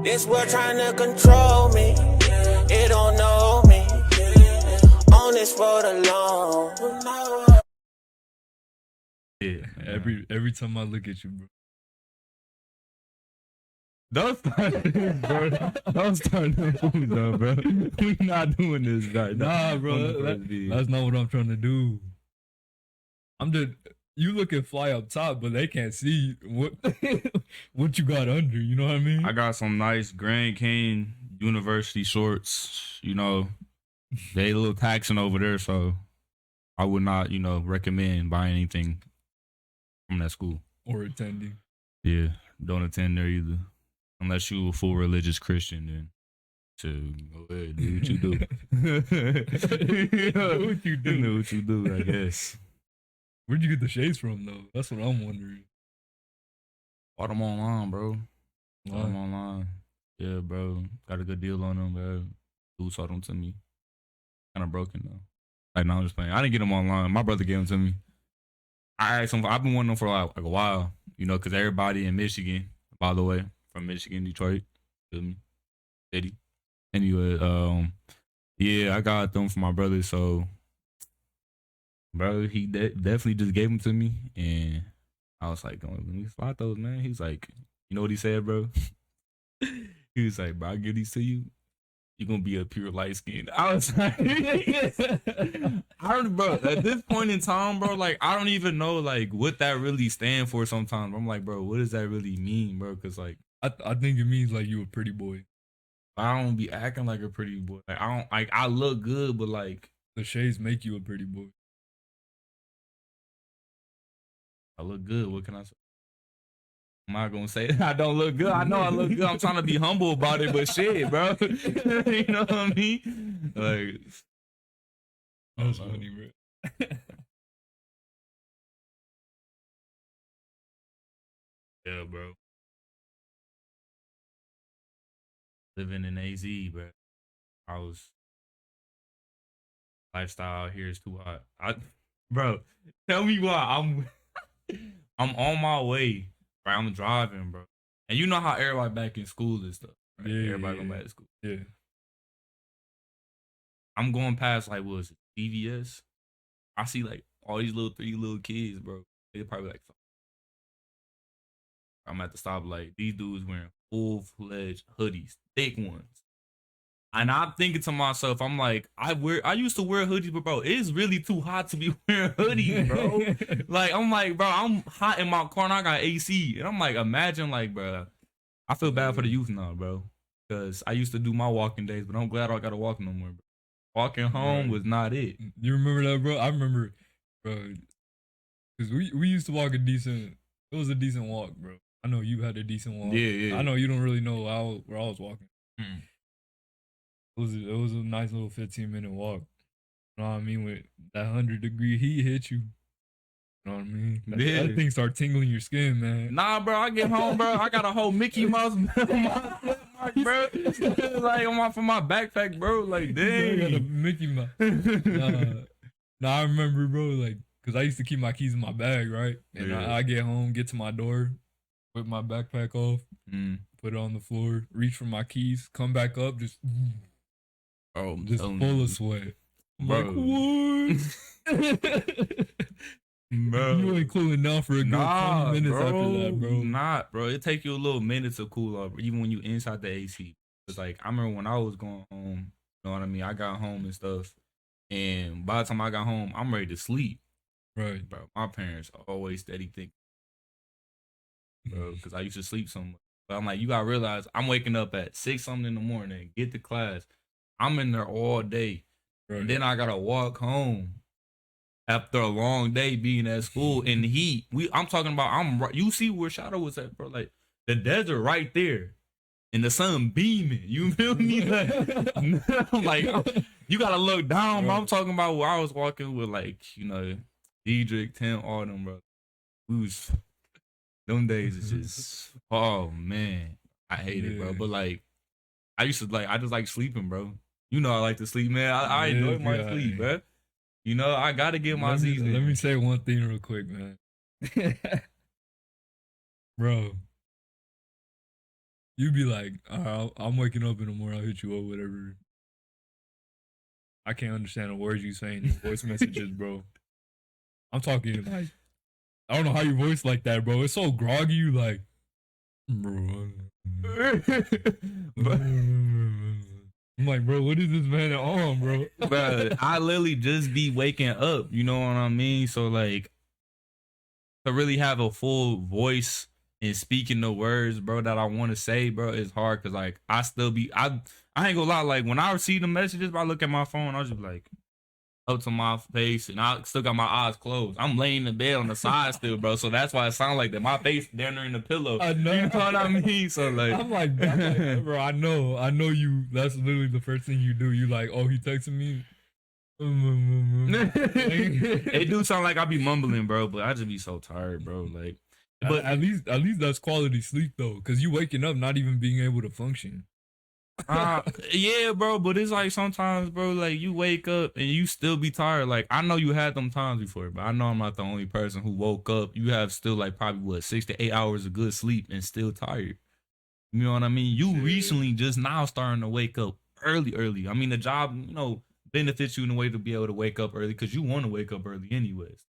This world trying to control me. It don't know me. On this road alone. Yeah, every time I look at you, bro. Don't start this, bro. Don't start this food, though, bro. We not doing this right now. Nah, bro. That's not what I'm trying to do. I'm just you looking fly up top, but they can't see what what you got under. You know what I mean? I got some nice Grand Canyon University shorts. You know, they a little taxing over there, so I would not, recommend buying anything from that school. Or attending. Yeah, don't attend there either. Unless you a full religious Christian, then go ahead, do what you do. Do what you do. Do what you do, I guess. Where'd you get the shades from, though? That's what I'm wondering. Bought them online, bro. Bought Wow. them online. Yeah, bro. Got a good deal on them, bro. Dude sold them to me. Kind of broken, though. Like, no, I'm just playing. I didn't get them online. My brother gave them to me. I asked him. I've been wanting them for like a while, because everybody in Michigan, by the way, from Michigan, Detroit, feel me? City. Anyway, yeah, I got them for my brother, so bro, he definitely just gave them to me, and I was like, let me spot those, man. He's like, you know what he said, bro? He was like, bro, I'll give these to you. You're gonna be a pure light skin. I was like, bro, at this point in time, bro, like, I don't even know, like, what that really stand for sometimes. I'm like, bro, what does that really mean, bro? Because, like, I think it means, like, you a pretty boy. I don't be acting like a pretty boy. Like, I don't, like, I look good, but, like, The shades make you a pretty boy. I look good. What can I say? I'm not gonna say I don't look good. I know I look good. I'm trying to be humble about it, but shit, bro. You know what I mean? Like, That's funny, bro. yeah, bro. Living in AZ, bro. Lifestyle out here is too hot. Bro, tell me why I'm on my way. Right, I'm driving, bro. And you know how everybody back in school and stuff. Right? Yeah, Everybody going back to school. Yeah. I'm going past, like, what was it, CVS? I see, like, all these three little kids, bro. They're probably like, I'm at the stop, like, these dudes wearing full-fledged hoodies, thick ones. And I'm thinking to myself, I'm like, I used to wear hoodies, but bro, it's really too hot to be wearing hoodies, bro. Like, I'm like, bro, I'm hot in my car and I got AC. And I'm like, imagine, like, bro, I feel bad for the youth now, bro. Because I used to do my walking days, but I'm glad I got to walk no more, bro. Walking home was not it. You remember that, bro? I remember, bro. Because we used to walk it was a decent walk, bro. I know you had a decent walk. Yeah. I know you don't really know where I was walking. Mm. It was a nice little 15-minute walk. You know what I mean? With that 100-degree heat hit you. You know what I mean? That thing start tingling your skin, man. Nah, bro, I get home, bro. I got a whole Mickey Mouse on my flip mark, bro. Like, from my backpack, bro. Like, dang. I got a Mickey Mouse. Nah, I remember, bro, like, because I used to keep my keys in my bag, right? And Yeah. I get home, get to my door, whip my backpack off, put it on the floor, reach for my keys, come back up, just full of sweat. I'm Bro. like, what? Bro. You ain't cooling down for a good 20 minutes after that, bro. Not, bro. It take you a little minute to cool off, even when you inside the AC. It's like, I remember when I was going home, you know what I mean? I got home and stuff. And by the time I got home, I'm ready to sleep. Right. Bro, my parents always steady thinking, bro, because I used to sleep so much. But I'm like, you gotta realize, I'm waking up at 6 something in the morning, get to class. I'm in there all day. Right. And then I gotta walk home after a long day being at school in the heat. I'm talking about, you see where Shadow was at, bro. Like, the desert right there. And the sun beaming. You feel me? Like, you gotta look down, bro. I'm talking about where I was walking with, like, Diedrich, Tim, all them, bro. Them days is just, oh man, I hate it, bro. But like, I just like sleeping, bro. You know I like to sleep, man. I enjoy my sleep, bro. I gotta get my Z's. Let me say one thing real quick, man. Bro, you'd be like, all right, I'm waking up in the morning. I'll hit you up, whatever. I can't understand the words you saying in voice messages, bro. I'm talking like I don't know how you voice like that, bro. It's so groggy. You like, bro. But, I'm like, bro, what is this man on, bro? but I literally just be waking up. You know what I mean? So like to really have a full voice and speaking the words, bro, that I want to say, bro, it's hard because like I ain't gonna lie, like when I receive the messages, bro, I look at my phone, I'll just be like up to my face and I still got my eyes closed. I'm laying in bed on the side still, bro. So that's why it sounds like that. My face down there in the pillow. I know. You know what I mean? So like I'm like, bro, I know you. That's literally the first thing you do. You like, oh, he texted me. it do sound like I be mumbling, bro, but I just be so tired, bro. Like, but at least that's quality sleep though, because you waking up not even being able to function. yeah, bro, but it's like sometimes, bro, like you wake up and you still be tired. Like I know you had them times before, but I know I'm not the only person who woke up. You have still like probably what 6 to 8 hours of good sleep and still tired. You know what I mean? You recently just now starting to wake up early. I mean, the job, benefits you in a way to be able to wake up early because you want to wake up early anyways.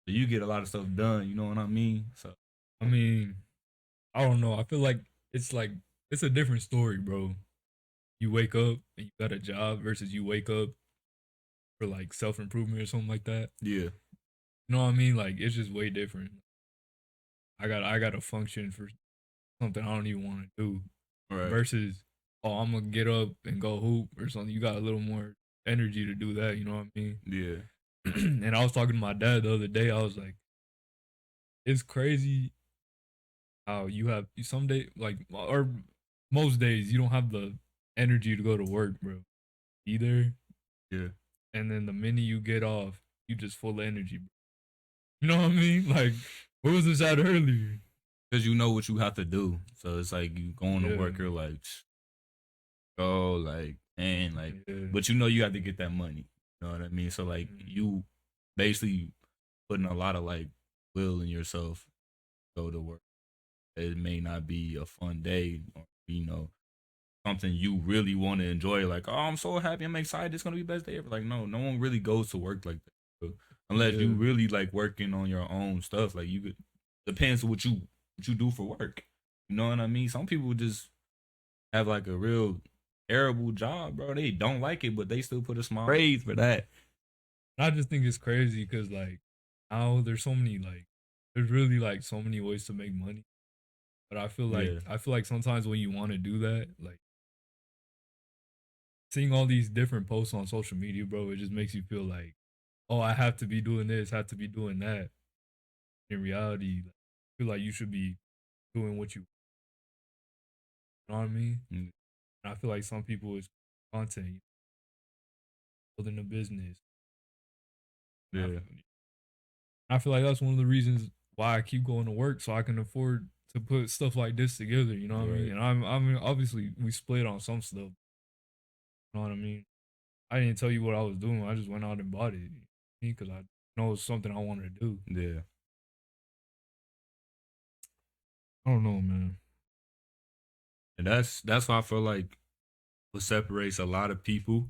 So you get a lot of stuff done. You know what I mean? So I mean, I don't know. I feel like it's a different story, bro. You wake up and you got a job versus you wake up for like self improvement or something like that. yeah, You know what I mean? Like it's just way different. I got to function for something I don't even want to do. right. Versus, oh, I'm gonna get up and go hoop or something. You got a little more energy to do that. You know what I mean? Yeah, And I was talking to my dad the other day. I was like, it's crazy how you have some day like or most days you don't have the energy to go to work, bro. Either. yeah, And then the minute you get off, you just full of energy, bro. You know what I mean? Like, what was this at earlier? because you know what you have to do. So it's like you going to Yeah. work, you're like, oh, like, and like, Yeah. but you have to get that money. You know what I mean? So like, you basically putting a lot of like will in yourself to go to work. It may not be a fun day, or something you really want to enjoy. Like, oh, I'm so happy, I'm excited, it's gonna be the best day ever. Like, no one really goes to work like that, bro. Unless you really like working on your own stuff. Like, you could depends what you do for work. You know what I mean? Some people just have like a real terrible job, bro. They don't like it, but they still put a smile. Praise for that. I just think it's crazy because like now there's so many there's really like so many ways to make money. But I feel like sometimes when you want to do that, like seeing all these different posts on social media, bro, it just makes you feel like, oh, I have to be doing this, have to be doing that. In reality, like, I feel like you should be doing what you know what I mean? Mm. And I feel like some people is content, building a business. Yeah. I feel like that's one of the reasons why I keep going to work so I can afford to put stuff like this together. You know what I mean? And I mean, obviously we split on some stuff. You know what I mean? I didn't tell you what I was doing. I just went out and bought it because I know it's something I wanted to do. Yeah. I don't know, man. And that's why I feel like what separates a lot of people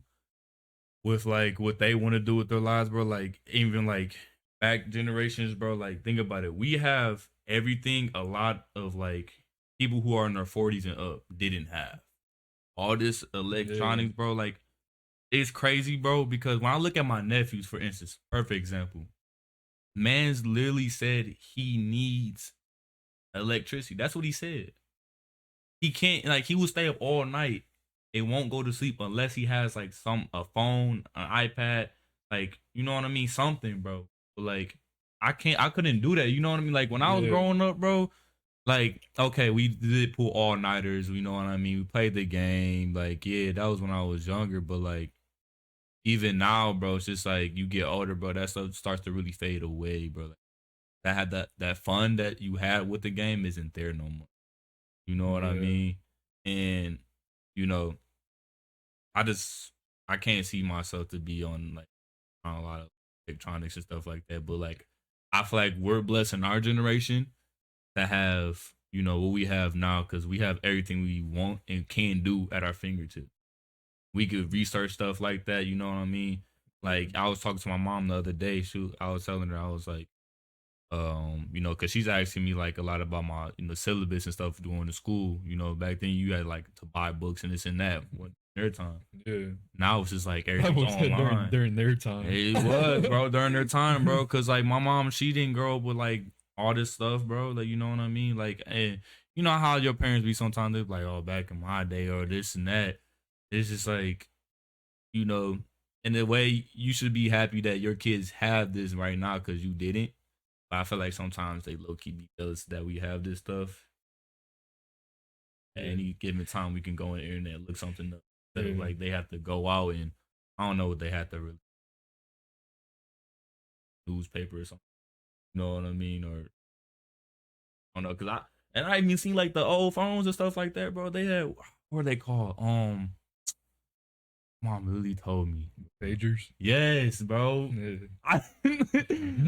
with like what they want to do with their lives, bro. Like even like back generations, bro. Like think about it. We have everything a lot of like people who are in their 40s and up didn't have. All this electronics, bro. Like it's crazy, bro. Because when I look at my nephews, for instance, perfect example. Man's literally said he needs electricity. That's what he said. He can't like he will stay up all night and won't go to sleep unless he has like a phone, an iPad, like you know what I mean, something, bro. But like I couldn't do that. You know what I mean? Like when I was growing up, bro, like okay, we did pull all nighters. You know what I mean? We played the game. Like yeah, that was when I was younger. But like even now, bro, it's just like you get older, bro. That stuff starts to really fade away, bro. Like, that fun that you had with the game isn't there no more. You know what I mean? And I can't see myself to be on a lot of electronics and stuff like that. But like I feel like we're blessed in our generation to have what we have now, because we have everything we want and can do at our fingertips. We could research stuff like that. You know what I mean? Like I was talking to my mom the other day. I was telling her, I was like, because she's asking me like a lot about my syllabus and stuff doing the school. Back then you had like to buy books and this and that when their time. Yeah. Now it's just like I everything's was said online. during their time. It was, bro, during their time, bro. Cause like my mom, she didn't grow up with like all this stuff, bro. Like, you know what I mean? Like, and you know how your parents be sometimes they're like, oh, back in my day or this and that. It's just like, in a way you should be happy that your kids have this right now because you didn't. But I feel like sometimes they low key be jealous that we have this stuff. At any given time, we can go on the internet and look something up. Instead of like they have to go out and I don't know what they have to really newspaper or something. You know what I mean? Or I don't know, cause I even seen like the old phones and stuff like that, bro. They had what are they called? Mom really told me. Pagers? Yes, bro. Yeah.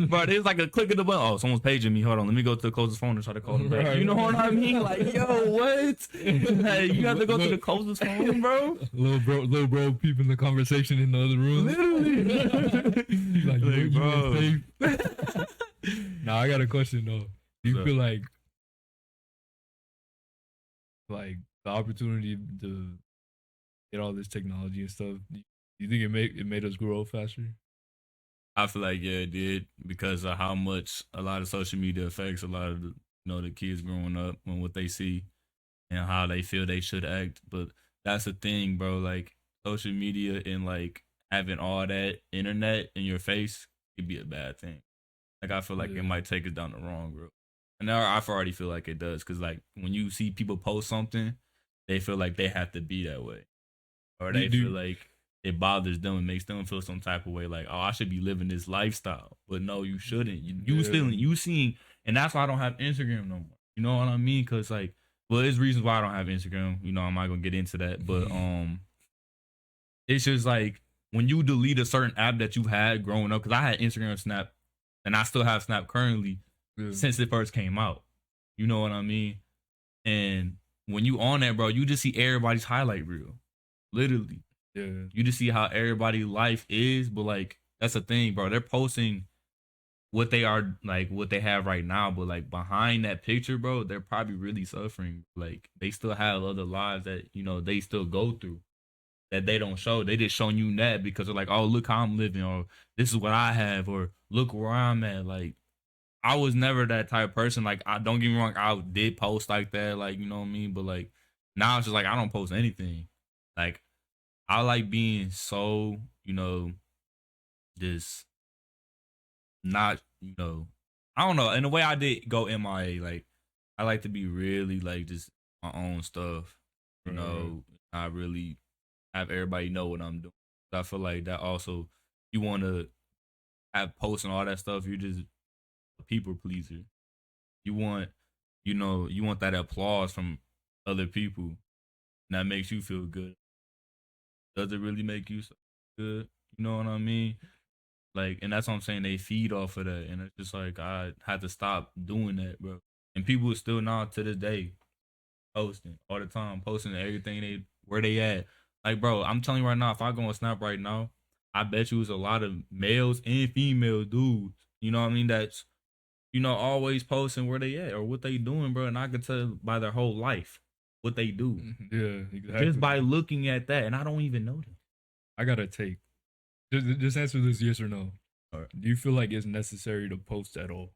Bro, it's like a click of the button. Oh, someone's paging me. Hold on, let me go to the closest phone and try to call them back. Right, you know what I mean? Like, yo, what? Like, you have to go to the closest phone, bro. Little bro peeping the conversation in the other room. Literally. Like, Like, bro. bro. Now I got a question though. Do you feel like the opportunity to get all this technology and stuff, do you think it made us grow up faster? I feel like yeah, it did because of how much a lot of social media affects a lot of the kids growing up and what they see and how they feel they should act. But that's the thing, bro. Like social media and like having all that internet in your face could be a bad thing. Like I feel like it might take us down the wrong road. And now I already feel like it does because like when you see people post something, they feel like they have to be that way, or they feel like it bothers them and makes them feel some type of way, like, oh, I should be living this lifestyle, but no, you shouldn't. You seeing, and that's why I don't have Instagram no more. You know what I mean? Because like, well, there's reasons why I don't have Instagram. I'm not gonna get into that, but it's just like when you delete a certain app that you had growing up, because I had Instagram, Snap, and I still have Snap currently since it first came out. You know what I mean? And when you on that, bro, you just see everybody's highlight reel, literally. Yeah. You just see how everybody's life is, but like that's the thing, bro. They're posting what they are, like what they have right now, but like behind that picture, bro, they're probably really suffering. Like they still have other lives that they still go through that they don't show. They just showing you that because they're like, oh, look how I'm living, or this is what I have, or look where I'm at. Like I was never that type of person. Like I don't get me wrong, I did post like that, like you know what I mean. But like now it's just like I don't post anything. Like I like being so, just not, I don't know. In a way, I did go MIA. Like, I like to be really like just my own stuff, not really have everybody know what I'm doing. I feel like that also, you want to have posts and all that stuff. You're just a people pleaser. You want, you want that applause from other people, and that makes you feel good. Does it really make you so good? You know what I mean? Like, and that's what I'm saying. They feed off of that, and it's just like I had to stop doing that, bro. And people are still now to this day posting all the time, posting everything where they at. Like, bro, I'm telling you right now, if I go on Snap right now, I bet you it's a lot of males and female dudes. You know what I mean? That's always posting where they at or what they doing, bro. And I could tell by their whole life what they do. Yeah, exactly. Just by looking at that, and I don't even know them. I gotta take. Just answer this yes or no. All right. Do you feel like it's necessary to post at all?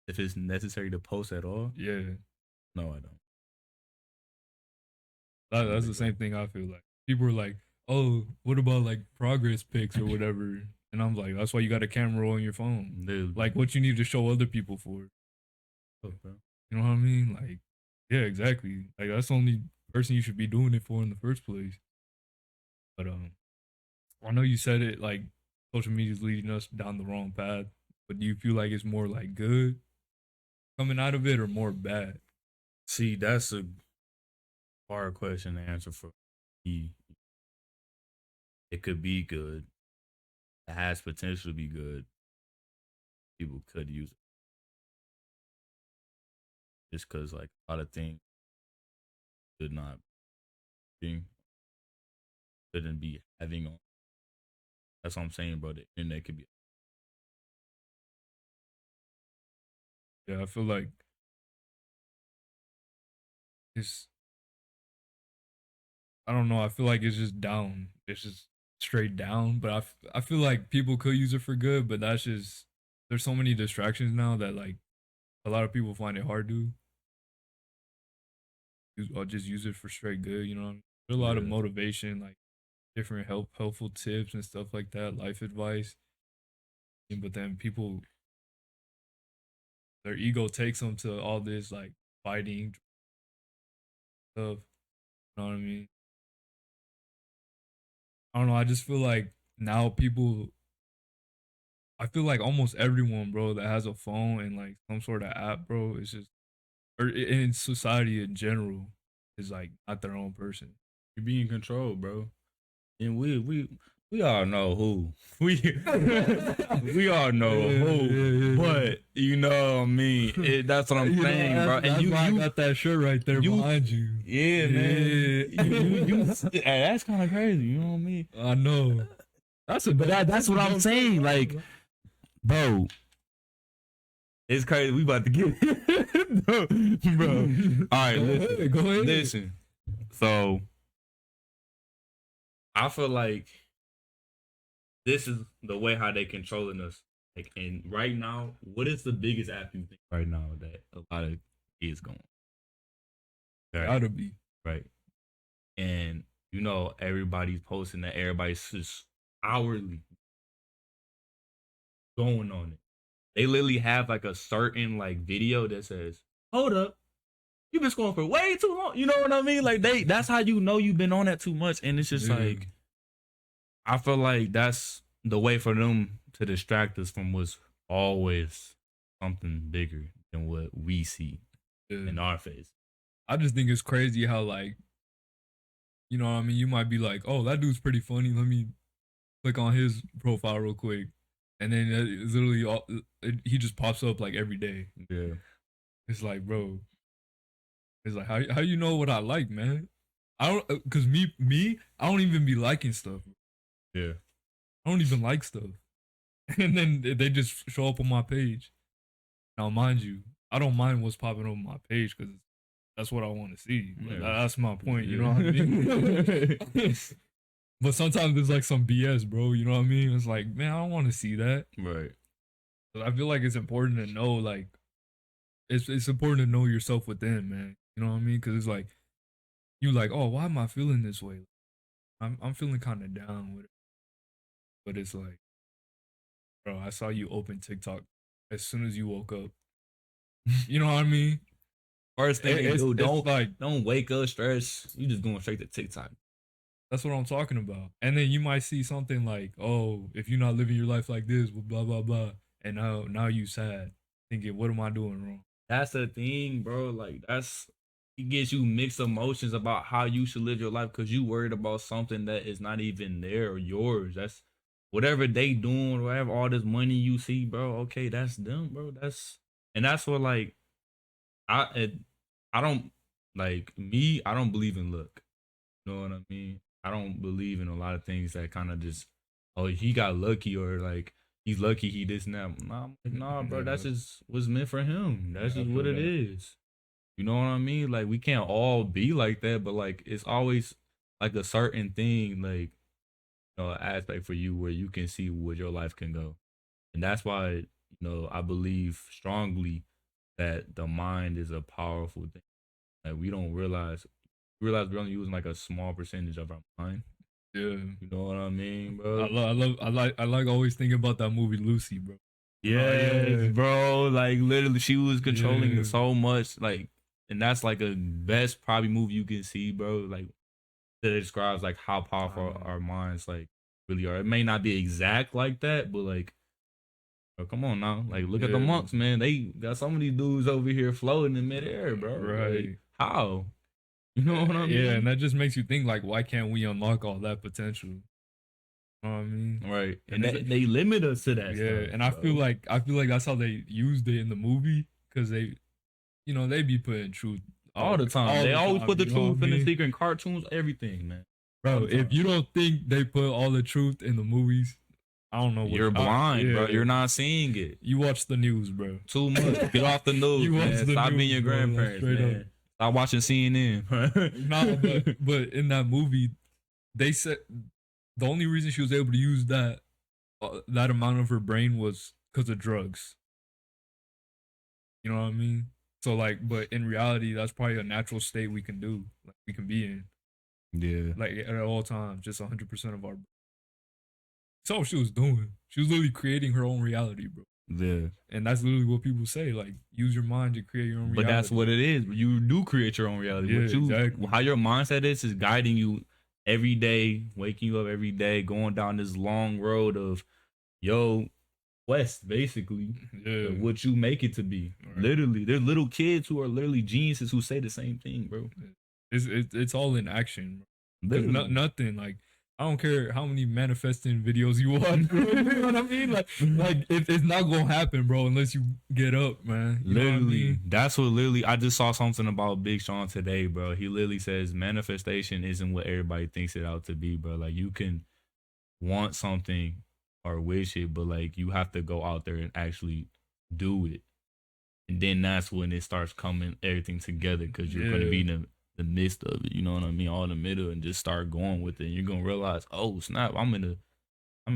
If it's necessary to post at all? Yeah. No, I don't. That's the same thing I feel like. People are like, oh, what about like progress pics or whatever? And I'm like, that's why you got a camera on your phone. Dude. Like what you need to show other people for. Oh, bro. You know what I mean? Like, yeah, exactly. Like that's the only person you should be doing it for in the first place. But I know you said it like social media is leading us down the wrong path, but do you feel like it's more like good coming out of it or more bad? See, that's a hard question to answer for me. It could be good. It has potential to be good. People could use it. just because like a lot of things should not be shouldn't be having on. That's what I'm saying, bro. The internet could be. Yeah, I feel like it's. I don't know. I feel like it's just down. It's just straight down. But I feel like people could use it for good. But that's just there's so many distractions now that like a lot of people find it hard to. I'll just use it for straight good. You know, there's a lot of Yeah. motivation, like different helpful tips and stuff like that, life advice. But then people, their ego takes them to all this like fighting stuff. You know what I mean? I don't know. I just feel like now people. I feel like almost everyone, bro, that has a phone and like some sort of app, bro, is just or in society in general is like not their own person. You be in control, bro. And we all know who. We all know who. But you know what I mean? That's what I'm saying, bro. And you got that shirt right there behind you. Yeah, man. That's kind of crazy. You know what I mean? I know. That's what I'm saying. Like, bro, it's crazy. We about to get bro. All right, listen. Go ahead. Listen. So, I feel like this is the way how they controlling us. Like, and right now, what is the biggest app you think right now that a lot of kids going? Right. Gotta be. Right. And you know, everybody's posting that everybody's just hourly going on it. They literally have like a certain like video that says, "Hold up, you've been scrolling for way too long." You know what I mean? Like that's how you know you've been on that too much. And it's just like, I feel like that's the way for them to distract us from what's always something bigger than what we see in our face. I just think it's crazy how like, you know what I mean? You might be like, oh, that dude's pretty funny. Let me click on his profile real quick. And then it's literally he just pops up like every day. Yeah. It's like, bro, it's like, how you know what I like, man? I don't, cause me, I don't even be liking stuff. Yeah. I don't even like stuff. And then they just show up on my page. Now, mind you, I don't mind what's popping up on my page because that's what I want to see. Like, that's my point. You know what I mean? But sometimes there's like some BS, bro. You know what I mean? It's like, man, I don't want to see that. Right. But I feel like it's important to know, like, it's important to know yourself within, man. You know what I mean? Because it's like, you like, oh, why am I feeling this way? I'm feeling kind of down with it. But it's like, bro, I saw you open TikTok as soon as you woke up. You know what I mean? First thing you do, don't wake up stressed. You just going straight to TikTok. That's what I'm talking about. And then you might see something like, oh, if you're not living your life like this, blah, blah, blah. And now you sad, thinking, what am I doing wrong? That's the thing, bro. Like, it gets you mixed emotions about how you should live your life because you worried about something that is not even there or yours. That's whatever they doing, whatever, all this money you see, bro. Okay, that's them, bro. That's what, like, I don't, like, me, I don't believe in luck. You know what I mean? I don't believe in a lot of things that kind of just, oh, he got lucky or like he's lucky he this and that. Nah, bro, that's just what's meant for him. That's just what it is. You know what I mean? Like we can't all be like that, but like it's always like a certain thing, like aspect for you where you can see where your life can go, and that's why I believe strongly that the mind is a powerful thing. Like we don't realize we're only using like a small percentage of our mind. Yeah, you know what I mean, bro. I like always thinking about that movie Lucy, bro. Yeah, bro. Like literally, she was controlling so much. Like, and that's like a best probably movie you can see, bro. Like that describes like how powerful our minds like really are. It may not be exact like that, but like, bro, come on now. Like, look at the monks, man. They got some of these dudes over here floating in midair, bro. Right? Like, how? You know what I mean? Yeah, and that just makes you think like, why can't we unlock all that potential? You know what I mean? Right. And they limit us to that. Yeah, stuff, and I feel like that's how they used it in the movie because they, you know, they be putting truth all the time. They always put the you know truth what I in the mean? secret in cartoons, everything, man. Bro, if you don't think they put all the truth in the movies, I don't know what You're blind, bro. You're not seeing it. You watch the news, bro. Too much. Get off the news, You watch man. the Stop news, being your bro, like, grandparents, straight man. up. Stop watching CNN. Nah, but in that movie, they said the only reason she was able to use that amount of her brain was because of drugs. You know what I mean? So like, but in reality, that's probably a natural state we can do, like we can be in, Yeah. like at all times, just 100% of our. That's all she was doing. She was literally creating her own reality, bro. Yeah. And that's literally what people say, like use your mind to create your own reality. But that's what it is. You do create your own reality. Yeah, What you, exactly. How your mindset is guiding you every day, waking you up every day, going down this long road of your quest, basically. Yeah. What you make it to be. Right. Literally. There's little kids who are literally geniuses who say the same thing, bro. It's all in action, bro. Nothing like, I don't care how many manifesting videos you watch, bro. You know what I mean? Like it's not gonna happen, bro, unless you get up, man. You literally, know what I mean? that's what literally. I just saw something about Big Sean today, bro. He literally says manifestation isn't what everybody thinks it out to be, bro. Like you can want something or wish it, but like you have to go out there and actually do it, and then that's when it starts coming everything together because you're gonna be in the midst of it, you know what I mean, all in the middle, and just start going with it. And you're gonna realize, oh snap, I'm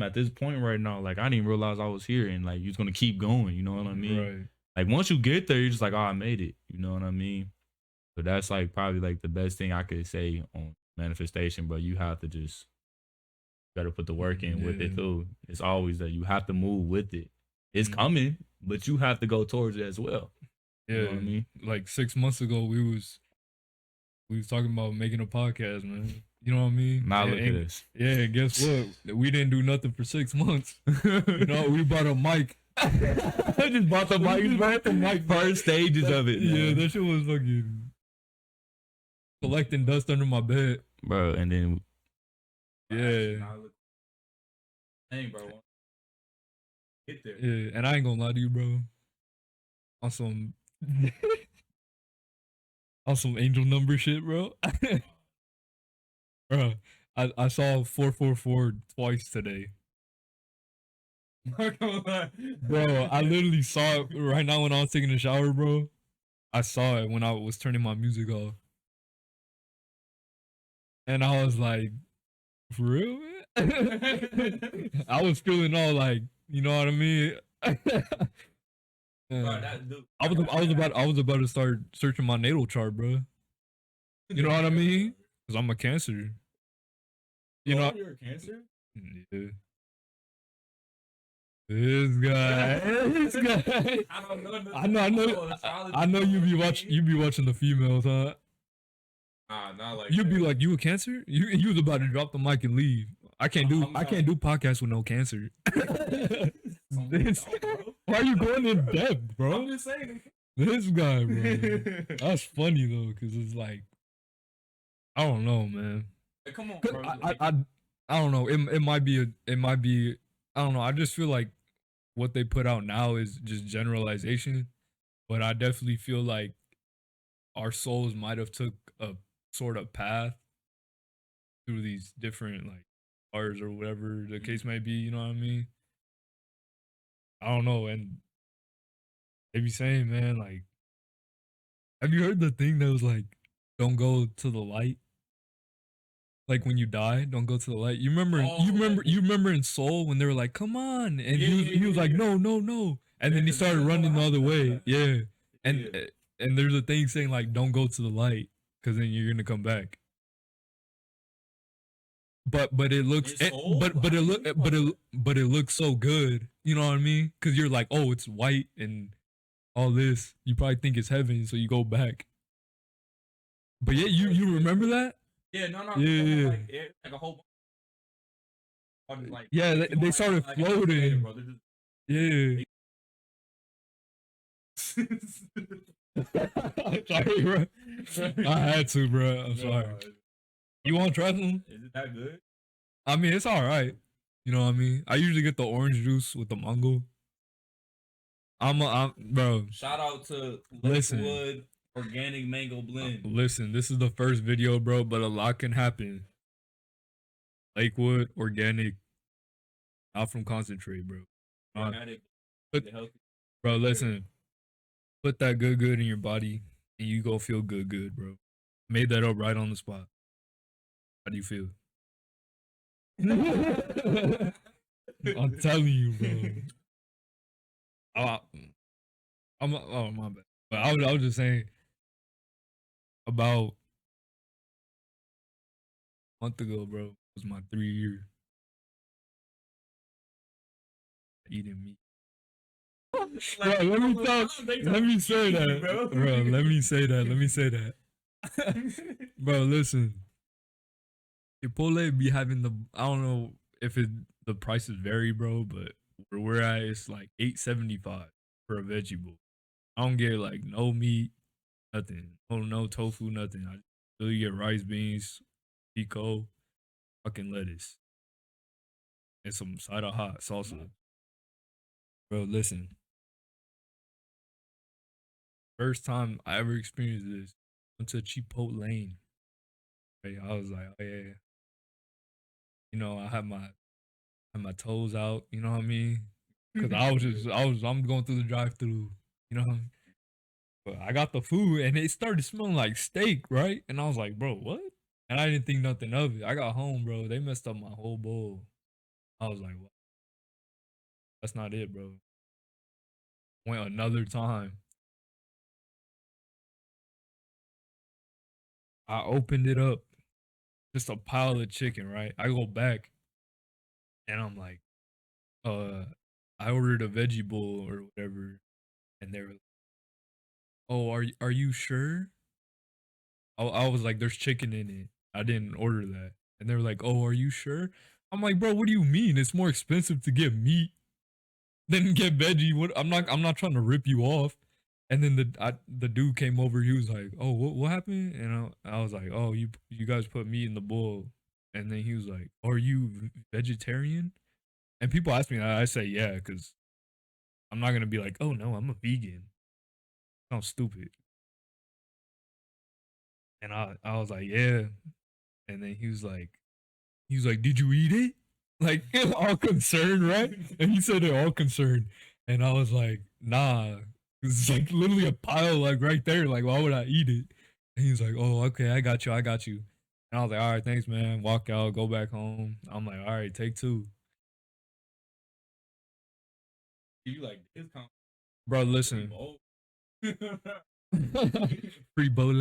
at this point right now. Like I didn't even realize I was here, and like you're gonna keep going. You know what I mean? Right. Like once you get there, you're just like, oh, I made it. You know what I mean? But that's like probably like the best thing I could say on manifestation. But you have to just gotta put the work in with it too. It's always that you have to move with it. It's coming, but you have to go towards it as well. Yeah. You know what I mean? Like 6 months ago, we was talking about making a podcast, man. You know what I mean? Now look at this. Yeah, guess what? We didn't do nothing for 6 months. You know, we bought a mic. I just bought the mic. We bought the mic first stages of it. Yeah, Man. that shit was fucking collecting dust under my bed, bro. And then hey, bro. Get there. Yeah, and I ain't gonna lie to you, bro. On some on some angel number shit, bro. Bro, I saw 444 twice today. Bro, I literally saw it right now when I was taking a shower, bro. I saw it when I was turning my music off. And I was like, for real, man? I was feeling all like, you know what I mean? I was about to start searching my natal chart, bro. You know what I mean? Cause I'm a Cancer. You know, you're a Cancer? Yeah. This guy. I know you be watching the females, huh? Not like You'd be like, you a Cancer? You was about to drop the mic and leave. I can't do podcasts with no Cancer. Why are you going in depth, bro? I'm just saying. This guy, bro. That's funny though, cause it's like, I don't know, man. Hey, come on, bro. I don't know. It might be I don't know. I just feel like what they put out now is just generalization, but I definitely feel like our souls might have took a sort of path through these different like bars or whatever the case may be. You know what I mean? I don't know. And they be saying, man, like, have you heard the thing that was like, don't go to the light? Like when you die, don't go to the light. You remember? You remember in Soul when they were like, "Come on," and he was like, "No, no, no," and then he started running the other way. Yeah, and there's a thing saying like, "Don't go to the light," because then you're gonna come back. But it looks, but it looks so good. You know what I mean? Because you're like, oh, it's white and all this. You probably think it's heaven, so you go back. But yeah, you remember that? Yeah, no. Yeah. Like a whole bunch. Like, yeah, they started floating. Yeah. Sorry, bro. I had to, bro. I'm sorry. You want to try some? Is it that good? I mean, it's all right. You know what I mean? I usually get the orange juice with the mango. bro. Shout out to Listen. Lakewood Organic Mango Blend. Listen, this is the first video, bro, but a lot can happen. Lakewood Organic, out from concentrate, bro. Organic, healthy. Bro, listen. Put that good in your body, and you go feel good, bro. Made that up right on the spot. How do you feel? I'm telling you, bro. Oh my bad. But I was just saying about a month ago, bro. It was my 3-year eating meat. Bro, let me say that. Bro, let me say that. Bro, listen. Chipotle be having I don't know if the prices vary, bro, but where we're at, it's like $8.75 for a veggie bowl. I don't get like no meat, nothing. No tofu, nothing. I really get rice, beans, pico, fucking lettuce, and some side of hot salsa. Bro, listen. First time I ever experienced this, went to Chipotle Lane. Right, I was like, oh yeah. You know, I had my toes out, you know what I mean? Cause I'm going through the drive-through, you know what I mean? But I got the food and it started smelling like steak, right? And I was like, bro, what? And I didn't think nothing of it. I got home, bro. They messed up my whole bowl. I was like, what? That's not it, bro. Went another time. I opened it up. Just a pile of chicken, right? I go back and I'm like, I ordered a veggie bowl or whatever. And they were like, oh, are you sure? I was like, there's chicken in it. I didn't order that. And they were like, oh, are you sure? I'm like, bro, what do you mean? It's more expensive to get meat than get veggie. What? I'm not trying to rip you off. And then the dude came over. He was like, oh, what happened? And I was like, oh, you guys put meat in the bowl. And then he was like, are you vegetarian? And people ask me that. I say, yeah, because I'm not going to be like, oh, no, I'm a vegan. Sounds stupid. And I was like, yeah. And then he was like, did you eat it? Like, all concerned, right? And he said they're all concerned. And I was like, nah. It's like literally a pile, like right there. Like, why would I eat it? And he was like, oh, okay, I got you. And I was like, all right, thanks, man. Walk out, go back home. I'm like, all right, take 2. You like his bro, listen. Free bole.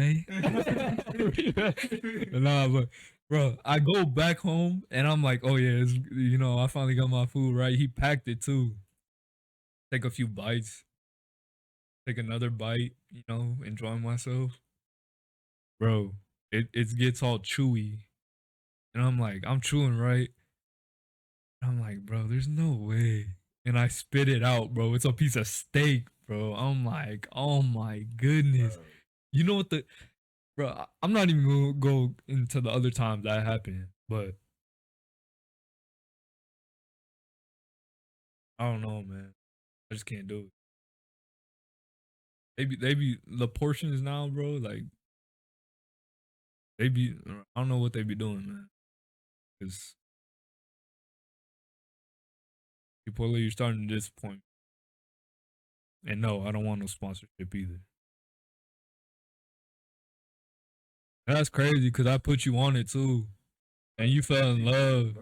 Nah, but bro, I go back home and I'm like, oh yeah, I finally got my food, right? He packed it too. Take a few bites. Take another bite, enjoy myself. Bro, it gets all chewy. And I'm like, I'm chewing, right? And I'm like, bro, there's no way. And I spit it out, bro. It's a piece of steak, bro. I'm like, oh my goodness. You know what bro, I'm not even gonna go into the other times that happened, but I don't know, man. I just can't do it. They be the portions now, bro. Like I don't know what they be doing, man. Cause people you're starting to disappoint. And no, I don't want no sponsorship either. And that's crazy because I put you on it too, and you fell in love.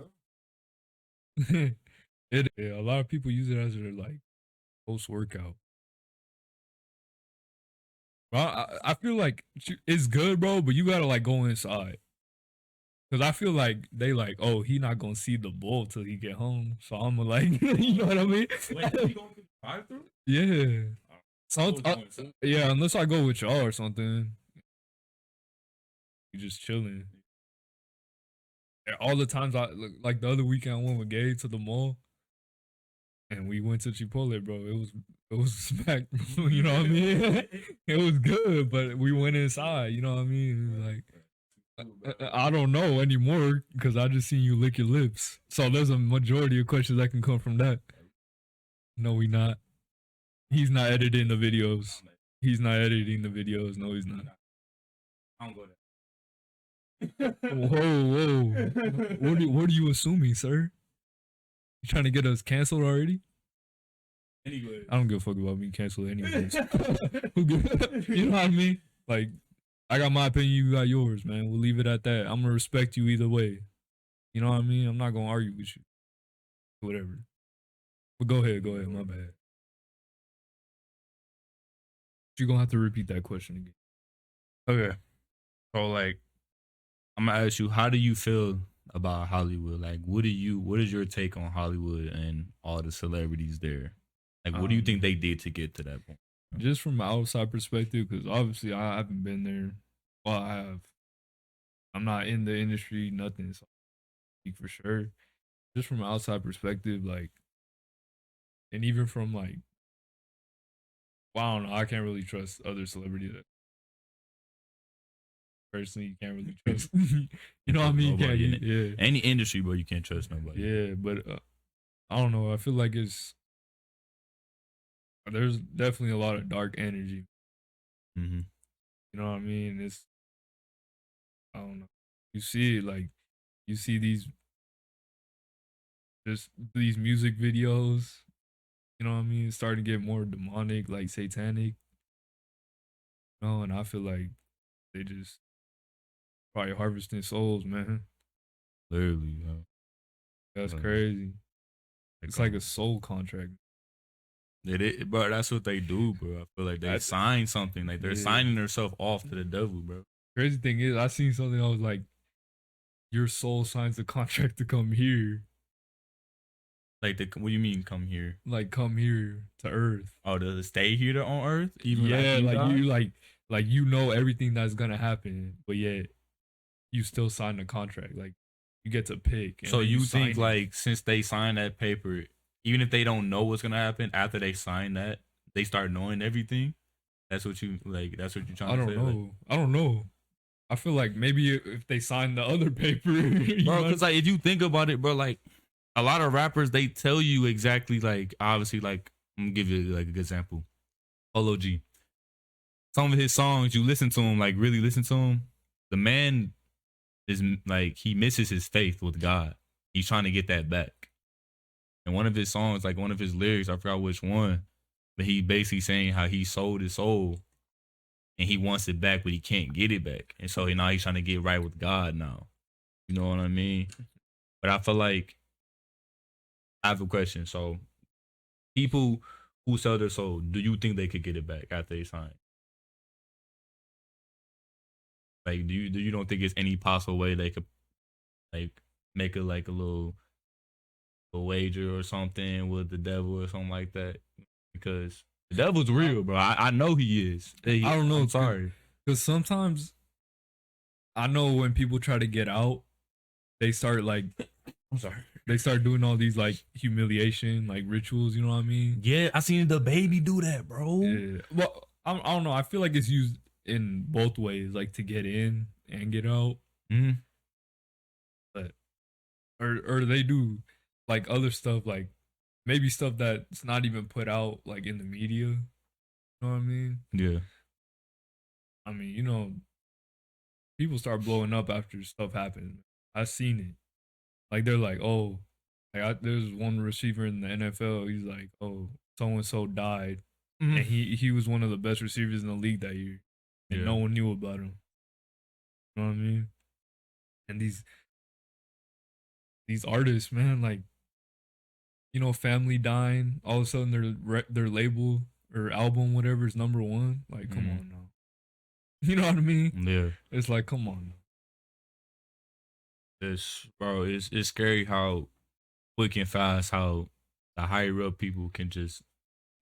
A lot of people use it as their like post workout. Bro, I feel like it's good, bro, but you gotta like go inside. Cause I feel like they like, oh, he not gonna see the bull till he get home. So I'm like, you know what I mean? Wait, he going to drive through? Yeah. So yeah, unless I go with y'all or something. You just chilling. And all the times like the other weekend I went with Gabe to the mall. And we went to Chipotle, bro. It was smack, you know what I mean? It was good, but we went inside, you know what I mean? Like I don't know anymore because I just seen you lick your lips. So there's a majority of questions that can come from that. No, we not. He's not editing the videos. He's not editing the videos. No, he's not. I don't go there. Whoa. What are you assuming, sir? You trying to get us canceled already? Anyway, I don't give a fuck about being canceled anyways. You know what I mean? Like, I got my opinion, you got yours, man. We'll leave it at that. I'm gonna respect you either way. You know what I mean? I'm not gonna argue with you. Whatever. But go ahead, my bad. You're gonna have to repeat that question again. okay. So like, I'm gonna ask you, how do you feel about Hollywood? Like, what is your take on Hollywood and all the celebrities there? Like, what do you think they did to get to that point? Just from an outside perspective, because obviously I haven't been there. Well, I have. I'm not in the industry, nothing. So I speak for sure. Just from an outside perspective, like, and even from like, well, I don't know. I can't really trust other celebrities. Personally, you can't really trust. You know what I mean? Nobody in Yeah. Any industry, bro, you can't trust nobody. Yeah, but I don't know. I feel like there's definitely a lot of dark energy. Mm-hmm. You know what I mean? I don't know. You see it, like, you see these music videos. You know what I mean? It's starting to get more demonic, like satanic. You know, and I feel like they just probably harvesting souls, man. Literally, bro. That's Like, crazy. It's like a soul contract. Bro, that's what they do, bro. I feel like they sign something. Like they're signing themselves off to the devil, bro. Crazy thing is, I seen something. I was like, your soul signs a contract to come here. Like, what do you mean, come here? Like, come here to Earth. Oh, to stay here on Earth? Even like you know everything that's gonna happen, but yet you still sign the contract. Like, you get to pick. So you think like since they signed that paper, even if they don't know what's gonna happen after they sign that, they start knowing everything? That's what you like. That's what you're trying to say. I don't know. I feel like maybe if they sign the other paper, bro. Because like if you think about it, bro, like a lot of rappers they tell you exactly like obviously like I'm gonna give you like a good example. Polo G. Some of his songs, you listen to him, like really listen to him. The man is like he misses his faith with God. He's trying to get that back. And one of his songs, like one of his lyrics, I forgot which one, but he basically saying how he sold his soul and he wants it back, but he can't get it back. And so now he's trying to get right with God now. You know what I mean? But I feel like I have a question. So people who sell their soul, do you think they could get it back after they sign? Like, do you don't think it's any possible way they could like make a little wager or something with the devil or something like that? Because the devil's real, bro. I know he is. I don't know. I'm sorry. Because sometimes I know when people try to get out, they start like, I'm sorry. They start doing all these like humiliation, like rituals. You know what I mean? Yeah, I seen the baby do that, bro. Yeah. Well, I don't know. I feel like it's used in both ways, like to get in and get out. Mm-hmm. But or they do like other stuff, like maybe stuff that's not even put out like in the media. You know what I mean? Yeah. I mean, you know, people start blowing up after stuff happens. I've seen it. Like they're like, oh, there's one receiver in the NFL. He's like, oh, so and so died, and he was one of the best receivers in the league that year, and no one knew about him. You know what I mean? And these artists, man, like, you know, family dying, all of a sudden their label or album, whatever, is number one. Like, come on now. You know what I mean? Yeah. It's like, come on. It's scary how quick and fast how the higher up people can just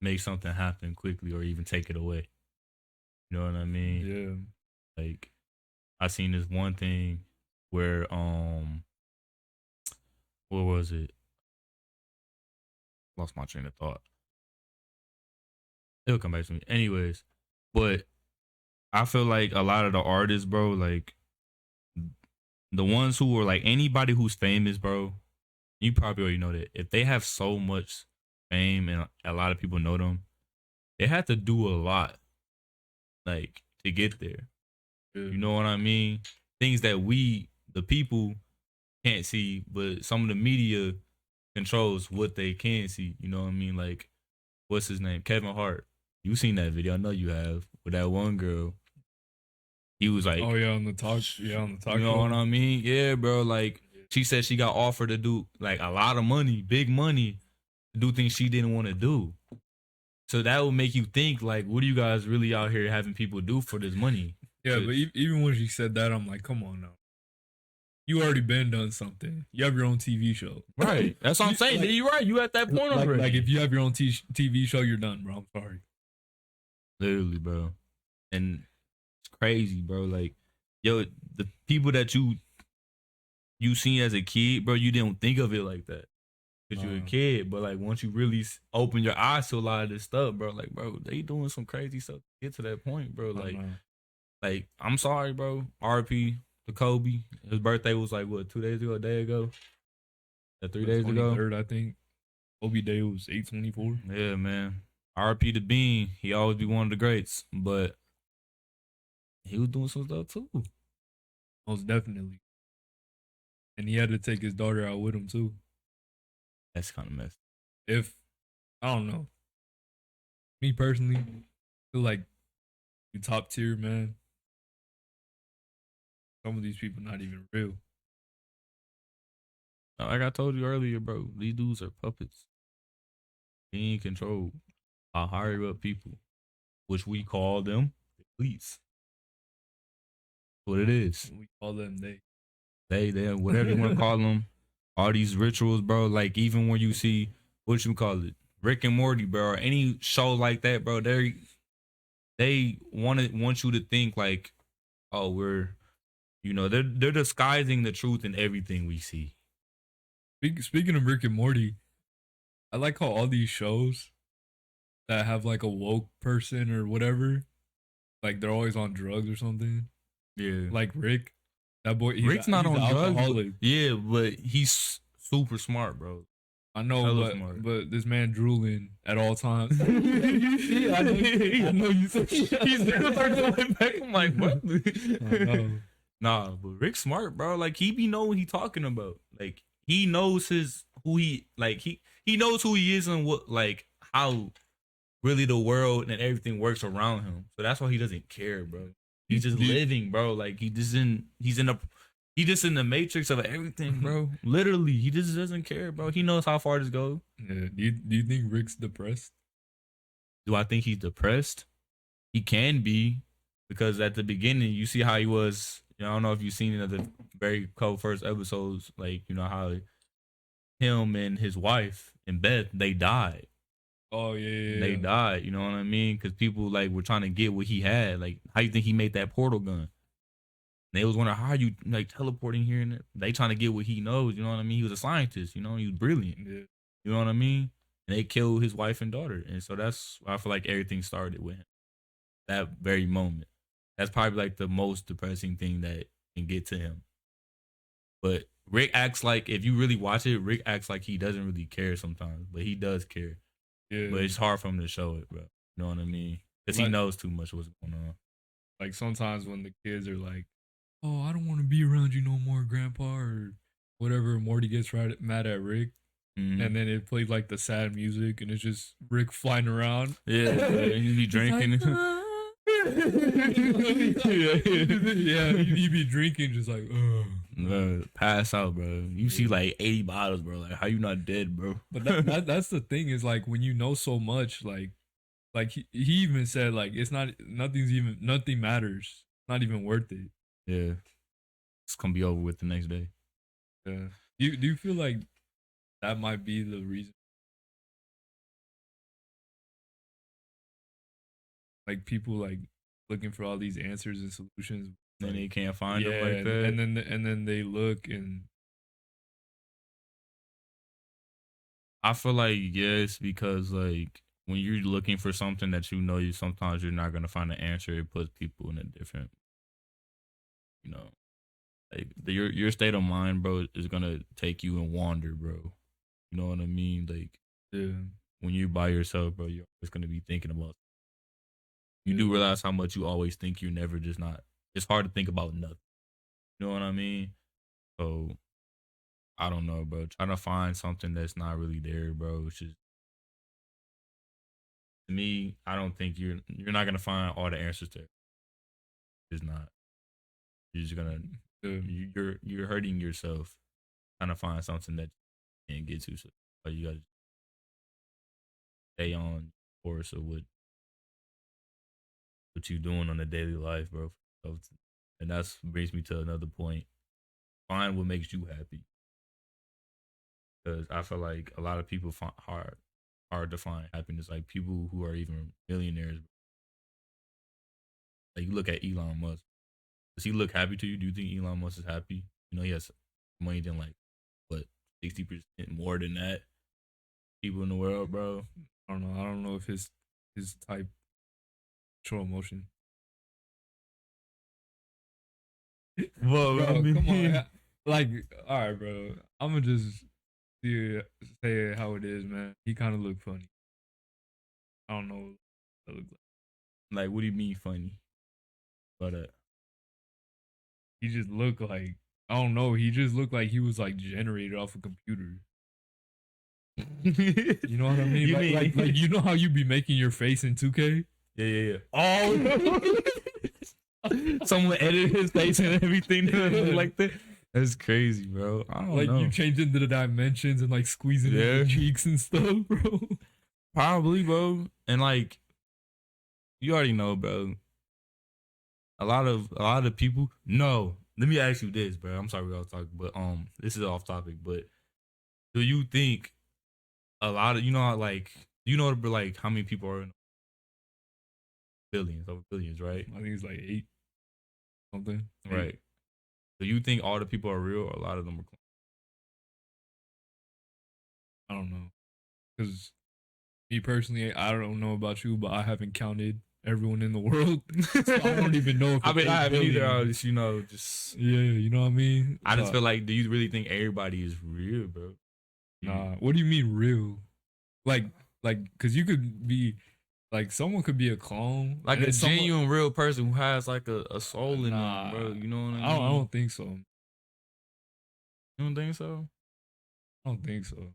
make something happen quickly or even take it away. You know what I mean? Yeah. Like I seen this one thing where what was it? Lost my train of thought. It'll come back to me. Anyways, but I feel like a lot of the artists, bro, like the ones who are like anybody who's famous, bro, you probably already know that if they have so much fame and a lot of people know them, They had to do a lot, like, to get there. Yeah. You know what I mean? Things that we, the people, can't see, but some of the media controls what they can see. You know what I mean? Like, what's his name? Kevin Hart. You seen that video? I know you have. With that one girl, he was like, Oh yeah, on the talk. Yeah, on the talk. you know show. what I mean? Yeah, bro. Like, she said she got offered to do like a lot of money, big money, to do things she didn't want to do. So that would make you think, like, what are you guys really out here having people do for this money? Yeah, but even when she said that, I'm like, come on now. You already been done something. You have your own TV show. Right. That's what I'm saying. Like, You're right. You at that point already. Like if you have your own TV show, you're done, bro. I'm sorry. Literally, bro. And it's crazy, bro. Like, yo, the people that you seen as a kid, bro, you didn't think of it like that. Because you're a kid. But, like, once you really open your eyes to a lot of this stuff, bro, like, bro, they doing some crazy stuff to get to that point, bro. Like, I'm sorry, bro. RP to Kobe. His birthday was, like, what, 2 days ago, a day ago? 3 days ago? 23rd, I think. Kobe Day was 8/24. Yeah, man. RP to Bean. He always be one of the greats. But he was doing some stuff, too. Most definitely. And he had to take his daughter out with him, too. That's kind of messed. If, I don't know. Me personally, I feel like you top tier, man. Some of these people not even real. Like I told you earlier, bro, these dudes are puppets. Being controlled by higher up people, which we call them elites. What it is. We call them they, whatever you want to call them. All these rituals, bro. Like, even when you see, what you call it, Rick and Morty, bro, or any show like that, bro, they want you to think like, oh, they're disguising the truth in everything we see. Speaking of Rick and Morty, I like how all these shows that have like a woke person or whatever, like they're always on drugs or something. Yeah. Like Rick. That boy, Rick's not on drugs. Alcoholic. Yeah, but he's super smart, bro. I know, but this man drooling at all times. I know you said he's back. I'm like, what? I know. Nah, but Rick's smart, bro. Like, he be know what he talking about. Like, he knows he knows who he is and what, like, how really the world and everything works around him. So that's why he doesn't care, bro. He's just living, bro. Like, he's just in the matrix of everything, bro. Literally, he just doesn't care, bro. He knows how far this goes. Yeah. Do you think Rick's depressed? Do I think he's depressed? He can be, because at the beginning, you see how he was. I don't know if you've seen it at the very first episodes, like, you know, how him and his wife and Beth, they died. Oh, yeah. They died, you know what I mean? Because people, like, were trying to get what he had. Like, how you think he made that portal gun? And they was wondering, how are you, like, teleporting here and there? They trying to get what he knows, you know what I mean? He was a scientist, you know? He was brilliant. Yeah. You know what I mean? And they killed his wife and daughter. And so that's why I feel like everything started with him. That very moment. That's probably, like, the most depressing thing that can get to him. But Rick acts like, if you really watch it, Rick acts like he doesn't really care sometimes. But he does care. Yeah. But it's hard for him to show it, bro. You know what I mean? Because he knows too much what's going on. Like, sometimes when the kids are like, oh, I don't want to be around you no more, Grandpa, or whatever, Morty gets mad at Rick. Mm-hmm. And then it plays like the sad music, and it's just Rick flying around. Yeah, he be drinking. Yeah, he be drinking, just like, pass out, bro. You see like 80 bottles, bro. Like, how you not dead, bro? But that's the thing, is like, when you know so much, like he even said, like, nothing matters. Not even worth it. Yeah, it's gonna be over with the next day. Yeah. Do you feel like that might be the reason? Like, people like looking for all these answers and solutions, and they can't find them like that. And then they look, and I feel like, yes, because like when you're looking for something that you know sometimes you're not gonna find an answer, it puts people in a different, you know, like your state of mind, bro, is gonna take you and wander, bro. You know what I mean? Like, yeah, when you're by yourself, bro, you're always gonna be thinking about You do realize how much you always think you're never just not. It's hard to think about nothing. You know what I mean? So I don't know, bro. Trying to find something that's not really there, bro. It's just to me, I don't think you're not gonna find all the answers there. It's not. You're just gonna you're hurting yourself trying to find something that you can't get to. So you gotta stay on course of what you doing on a daily life, bro. And that's brings me to another point. Find what makes you happy. Because I feel like a lot of people find hard to find happiness. Like people who are even millionaires. Like you look at Elon Musk. Does he look happy to you? Do you think Elon Musk is happy? You know, he has money than like what 60% more than that people in the world, bro. I don't know. I don't know if his type show emotion. Well, Bro, I mean, come on. Like, all right, bro. I'm gonna just say it how it is, man. He kind of looked funny. I don't know what that looked like. Like, what do you mean funny? But He just looked like, I don't know. He just looked like he was like generated off a computer. You know what I mean? Like you know how you be making your face in 2K? Yeah. Oh, someone edited his face and everything like that. That's crazy, bro. I don't know. You change into the dimensions and like squeezing in your cheeks and stuff, bro. Probably, bro. And like, you already know, bro. A lot of people. No, let me ask you this, bro. I'm sorry we all talking, but this is off topic. But do you think a lot of like how many people are in billions, over billions, right? I think it's like 8 something. Right. Do you think all the people are real or a lot of them are clones? I don't know. Because me personally, I don't know about you, but I haven't counted everyone in the world. So I don't even know if I mean, I haven't either. I just, just yeah, you know what I mean? I just feel like, do you really think everybody is real, bro? Nah. What do you mean real? Like, because you could be, like, someone could be a clone. Like a genuine real person who has like a soul in them, bro. You know what I mean? I don't think so. You don't think so? I don't think so.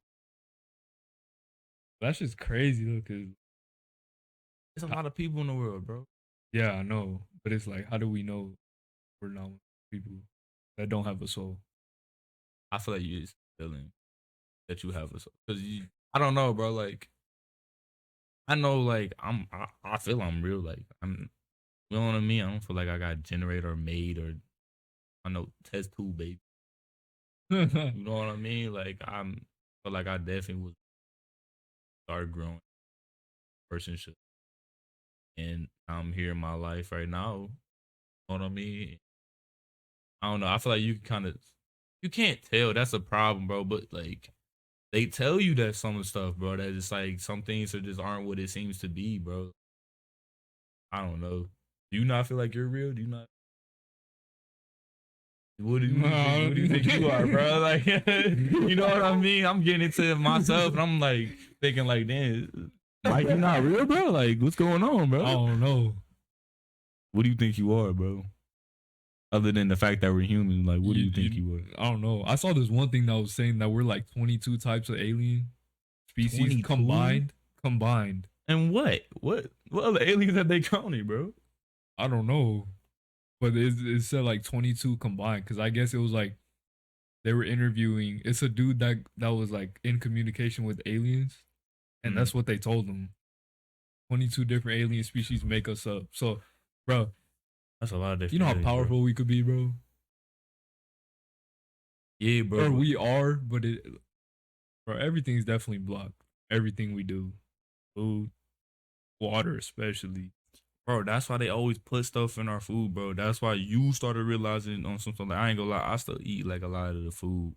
That's just crazy though, because there's a lot of people in the world, bro. Yeah, I know. But it's like, how do we know we're not people that don't have a soul? I feel like you're just feeling that you have a soul. Because I don't know, bro. Like, I know, like, I feel I'm real. Like, you know what I mean? I don't feel like I got generated or made or, I know, test tube, baby. You know what I mean? Like, feel like I definitely was started growing person should. And I'm here in my life right now. You know what I mean? I don't know. I feel like you can't tell. That's a problem, bro. But like, they tell you that some of the stuff, bro, that it's like some things just aren't what it seems to be, bro. I don't know. Do you not feel like you're real? Do you not? What do you think you are, bro? Like, you know what I mean? I'm getting into myself and I'm like thinking like, damn, Mike, you not real, bro? Like, what's going on, bro? I don't know. What do you think you are, bro? Other than the fact that we're human, like, what do you think you are? I don't know. I saw this one thing that was saying that we're like 22 types of alien species 22? combined. And what other aliens have they counted, bro? I don't know. But it said like 22 combined, because I guess it was like they were interviewing. It's a dude that was like in communication with aliens, and that's what they told him. 22 different alien species make us up. So, bro, that's a lot of different. You know how powerful we could be, bro. Yeah, bro. Or we are, but bro, everything's definitely blocked. Everything we do, food, water, especially. Bro, that's why they always put stuff in our food, bro. That's why you started realizing on something. Like, I ain't gonna lie, I still eat like a lot of the food.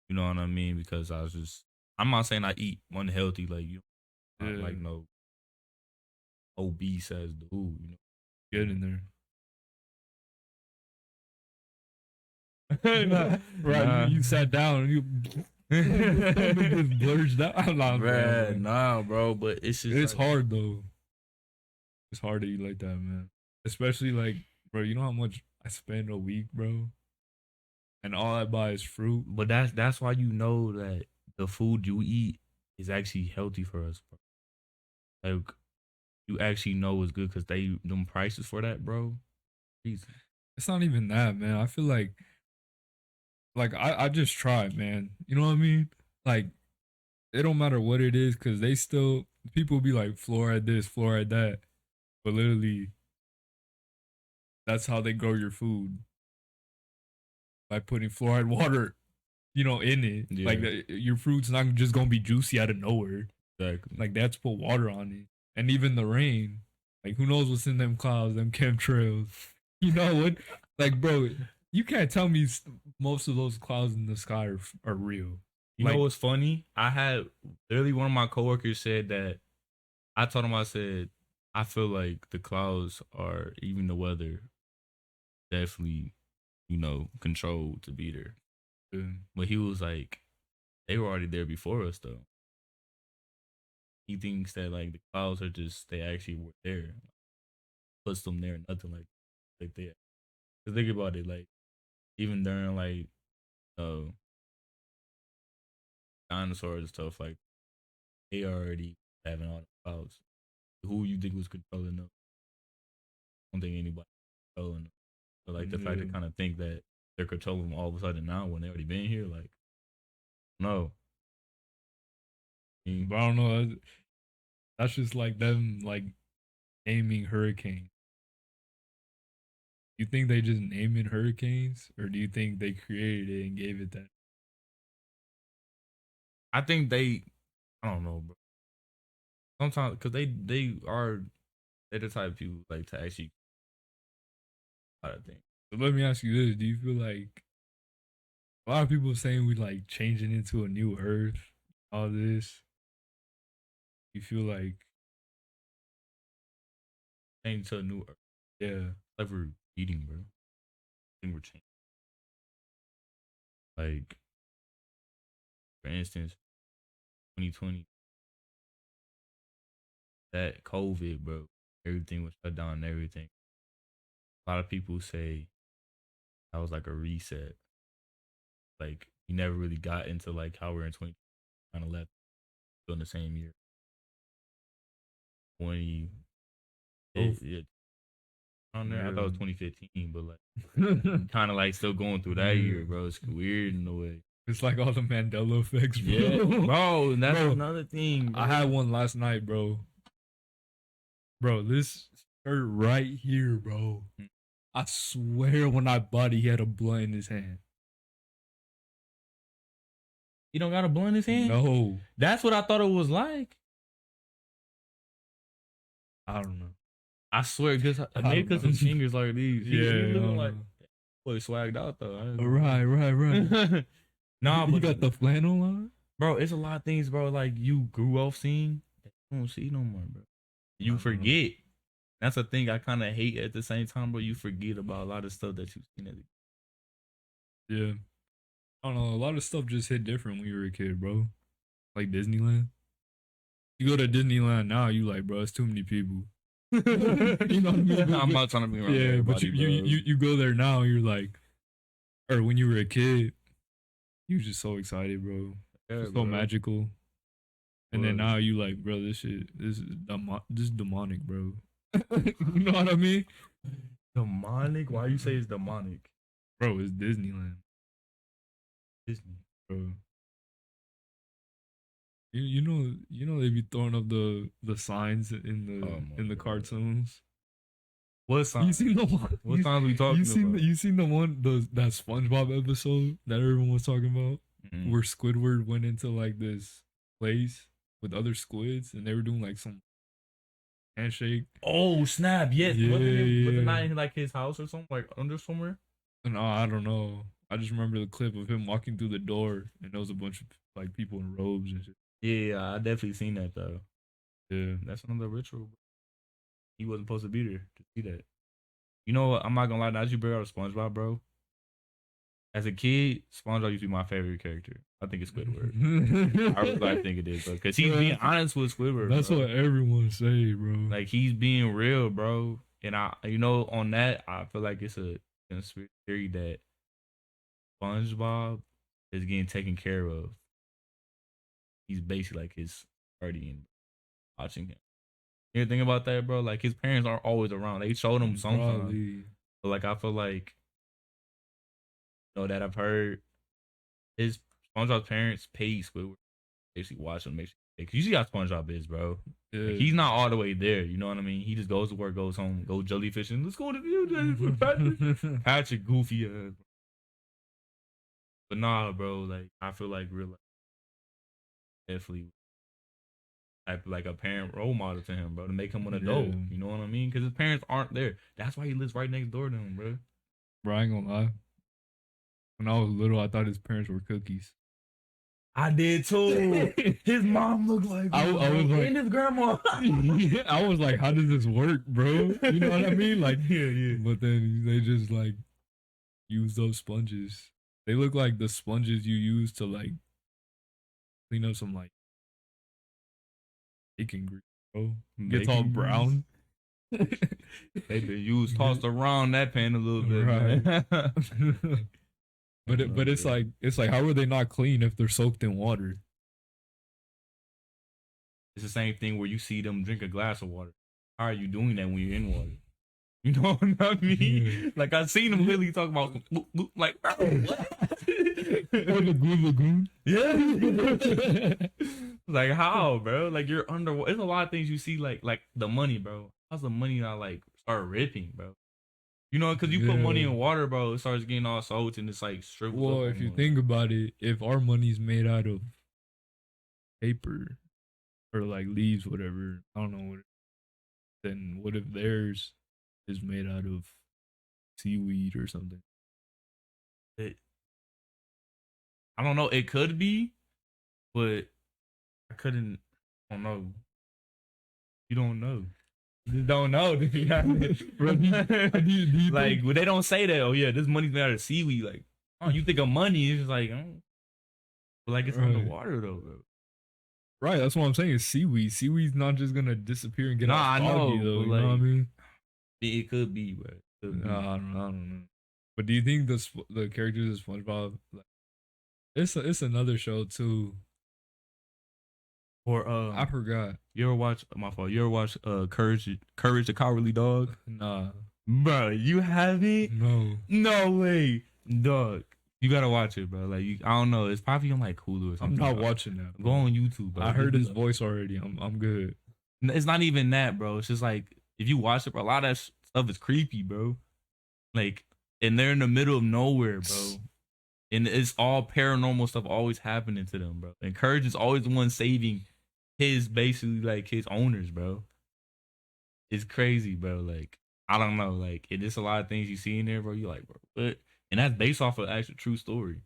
You know what I mean? Because I'm not saying I eat unhealthy, like you, like no obese as the food. You know, get in there. Right, you sat down and you just blurged out. Nah, bro. But it's just it's hard though. It's hard to eat like that, man. Especially like, bro, you know how much I spend a week, bro, and all I buy is fruit. But that's why you know that the food you eat is actually healthy for us, bro. Like you actually know it's good because they them prices for that, bro. Jesus. It's not even that, man. I feel like I just try, man. You know what I mean? Like it don't matter what it is, cause they still people be like fluoride this, fluoride that, but literally that's how they grow your food by putting fluoride water, in it. Yeah. Like your fruit's not just gonna be juicy out of nowhere. Exactly. Like they have to put water on it, and even the rain. Like who knows what's in them clouds, them chemtrails. You know what? Like bro, you can't tell me most of those clouds in the sky are real. You Like, know what's funny? I had literally one of my coworkers said that I told him, I said, I feel like the clouds are even the weather definitely, controlled to be there. But he was like, they were already there before us though. He thinks that like the clouds are just they actually were there. Puts them there, nothing like that. Cause think about it, like even during like dinosaurs and stuff, like they already having all the clouds. Who you think was controlling them? I don't think anybody was controlling them. So like the fact to kind of think that they're controlling them all of a sudden now when they already been here, like no. but I don't know. That's just like them like naming hurricanes. You think they just naming hurricanes, or do you think they created it and gave it that? I think I don't know, bro. Sometimes because they're the type of people like to actually a lot of things. But let me ask you this: do you feel like a lot of people saying we like changing into a new Earth, all this? You feel like Change to a new earth. yeah, Like we're eating, bro. I think we're changing. Like for instance, 2020, that COVID, bro. Everything was shut down and everything. A lot of people say that was like a reset. Like you never really got into like how we're in 20, kind of left in the same year. 20, yeah, on there. I thought it was 2015, but like kind of like still going through that year, bro. It's weird in a way. it's like all the Mandela effects, bro. Yeah, bro. And that's Bro, another thing. Bro. I had one last night, bro. Bro, this shirt right here, bro. I swear when I bought it, he had a blunt in his hand. You don't got a blunt in his hand? No. That's what I thought it was like. I don't know. I swear, maybe because his fingers like these. Yeah, he looking like boy swagged out though. Right. Nah, You but got the flannel on? bro, it's a lot of things, bro. Like you grew up seeing, that you don't see no more, bro. You forget. That's a thing I kind of hate at the same time, bro. You forget about a lot of stuff that you've seen. Yeah. I don't know. A lot of stuff just hit different when you were a kid, bro. Like Disneyland. You go to Disneyland now, you like, bro, it's too many people. You know what I mean? I'm not trying to be around yeah, but you go there now, you're like, or when you were a kid, you were just so excited, bro. Yeah, it's so magical. And then now you like, bro, this is demonic, bro. You know what I mean? Demonic? Why you say it's demonic? Bro, it's Disneyland. Disney, bro. You know they be throwing up the signs in the cartoons. What sign? You seen the one? What signs we talking about? You seen the one that SpongeBob episode that everyone was talking about, where Squidward went into like this place with other squids and they were doing like some handshake. Oh snap! Yes, yeah, was it not in like his house or something, like under somewhere? No, I don't know. I just remember the clip of him walking through the door and there was a bunch of like people in robes and shit. Yeah, I definitely seen that though. Yeah, that's another ritual. He wasn't supposed to be there to see that. You know what? I'm not gonna lie. Now that you bring out SpongeBob, bro. As a kid, SpongeBob used to be my favorite character. I think it's Squidward. I really think it is, bro. Because he's being honest with Squidward. That's bro. what everyone say, bro. Like he's being real, bro. And on that, I feel like it's a conspiracy theory that SpongeBob is getting taken care of. He's basically like his guardian, watching him. You ever think about that, bro? Like his parents aren't always around. They showed him sometimes. Probably. But like I feel like, that I've heard his SpongeBob's parents paid Squidward to basically watch him, make sure. Cause you see how SpongeBob is, bro. Yeah. Like, he's not all the way there. You know what I mean? He just goes to work, goes home, goes jellyfishing. Let's go to the view, Patrick. Patrick, goofy ass. But nah, bro. Like I feel like real, definitely, like a parent role model to him, bro, to make him an adult. Yeah. You know what I mean? Because his parents aren't there. That's why he lives right next door to him, bro. Bro, I ain't gonna lie. When I was little, I thought his parents were cookies. I did too. His mom looked like I was like, and his grandma. I was like, how does this work, bro? You know what I mean? Like, yeah. But then they just like use those sponges. They look like the sponges you use to like clean up some like bacon grease, bro. Gets all Bacon brown. They been used, tossed around that pan a little bit, right? But it's like how are they not clean if they're soaked in water? It's the same thing where you see them drink a glass of water. How are you doing that when you're in water? You know what I mean? Yeah. Like I seen them literally talk about like, bro, what? Lagoon. Yeah. Like how, bro? Like you're under. There's a lot of things you see, like the money, bro. How's the money not like start ripping, bro? You know, because you put money in water, bro, it starts getting all salty and it's like strip. Well, if you think about it, if our money's made out of paper or like leaves, whatever, I don't know what, then what if theirs is made out of seaweed or something? I don't know. It could be, but I couldn't. I don't know. You don't know. Just don't know, to be honest. Like, when they don't say that, oh yeah, this money's made out of seaweed. Like, oh, you think of money? It's just like, but like it's underwater though, bro. Right, that's what I'm saying. It's seaweed. Seaweed's not just gonna disappear and get all I foggy, know, though. but You know what I mean? It could be, bro. I don't know. But do you think the characters of SpongeBob, like, it's another show too? Or I forgot. You ever watch my fault? You ever watch Courage the Cowardly Dog? Nah, bro, you haven't? No way, dog. You gotta watch it, bro. Like I don't know. It's probably on like Hulu or something. I'm not watching that. Go on YouTube, bro. I heard his voice already. I'm good. It's not even that, bro. It's just like if you watch it, bro, a lot of that stuff is creepy, bro. Like, and they're in the middle of nowhere, bro. And it's all paranormal stuff always happening to them, bro. And Courage is always the one saving his basically like his owners, bro. It's crazy, bro. Like I don't know, like it is a lot of things you see in there, bro. You like, bro, what? And that's based off of an actual true story.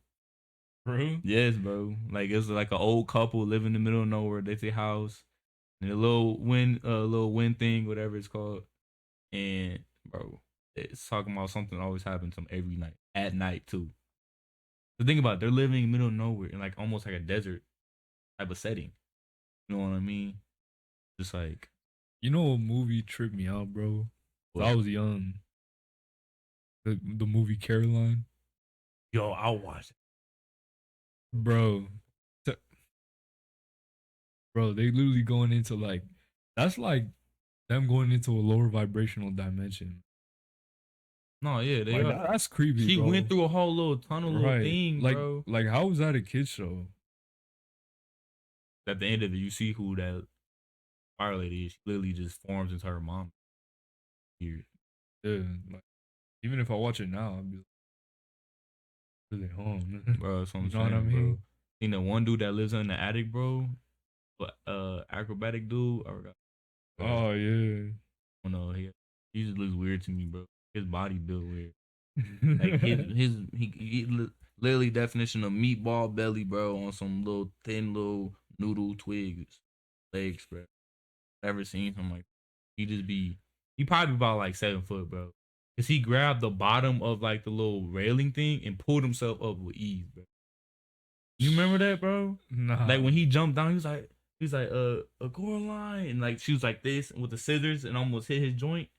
Bro? Yes, bro. Like it's like an old couple living in the middle of nowhere. They say house and a little wind thing, whatever it's called. And bro, it's talking about something that always happens to them every night, at night too. So think about it, they're living in the middle of nowhere in like almost like a desert type of setting. You know what I mean? Just like, you know what movie tripped me out, bro? I was young. The movie Caroline. yo, I'll watch it. Bro. Bro, they literally going into like, that's like them going into a lower vibrational dimension. No, yeah, they Like, are. that's creepy, She bro. went through a whole little tunnel little thing, like, bro. Like, how was that a kid's show? At the end of it, you see who that fire lady is. She literally just forms into her mom. Weird. Yeah, like, even if I watch it now, I'd be like, really home. Bro, that's what I'm You know saying, what I mean? bro. Seen that one dude that lives in the attic, bro. But acrobatic dude. I forgot. Oh yeah. Oh no, he just looks weird to me, bro. His body built weird. Like he literally definition of meatball belly, bro, on some little thin little noodle twigs legs, bro. Never seen him like he probably about like 7 foot, bro. Cause he grabbed the bottom of like the little railing thing and pulled himself up with ease, bro. You remember that, bro? Nah. Like when he jumped down, he was like, a Coraline, and like she was like this with the scissors and almost hit his joint.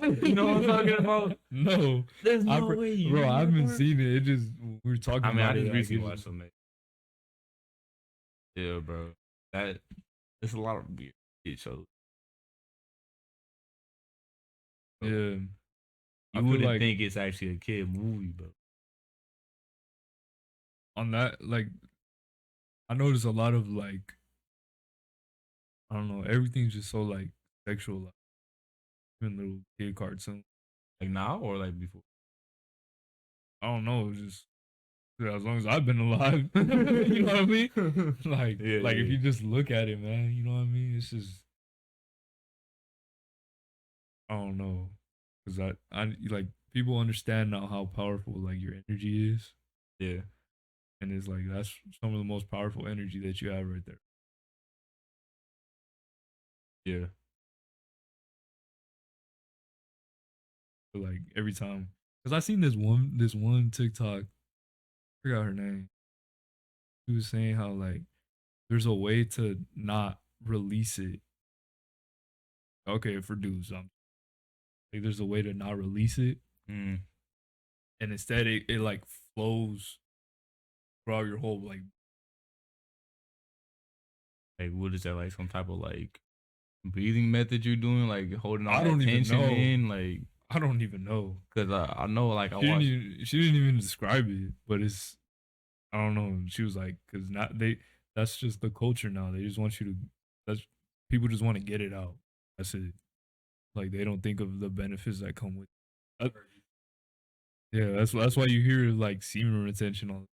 You know what I'm talking about? No, There's no way, you bro. I remember haven't that? seen it. It just we were talking. I mean, about I just it, recently like, watched some. Yeah, bro. That it's a lot of weird shit shows. Yeah, You I feel wouldn't like think it's actually a kid movie, bro. on that, like, I noticed a lot of like, I don't know, everything's just so like sexual, like, even little kid cartoon. Like now or like before? I don't know, just as long as I've been alive, you know what I mean? Like, Yeah, like if yeah. you just look at it, man, you know what I mean? It's just, I don't know, because I like people understand now how powerful like your energy is, Yeah, and it's like that's some of the most powerful energy that you have right there. yeah. But like every time, because I seen this one TikTok, I forgot her name. She was saying how like there's a way to not release it. Okay, for dudes, like there's a way to not release it, Mm. and instead it like flows throughout your whole like. Like what is that? Like some type of like breathing method you're doing, like holding all I that don't even tension know. in, like I don't even know. because I know like I She didn't watched. even she didn't even describe it, but it's I don't know. She was like, because not they. That's just the culture now. They just want you to. That's people just want to get it out. That's it. Like they don't think of the benefits that come with. That, yeah, that's why you hear like semen retention all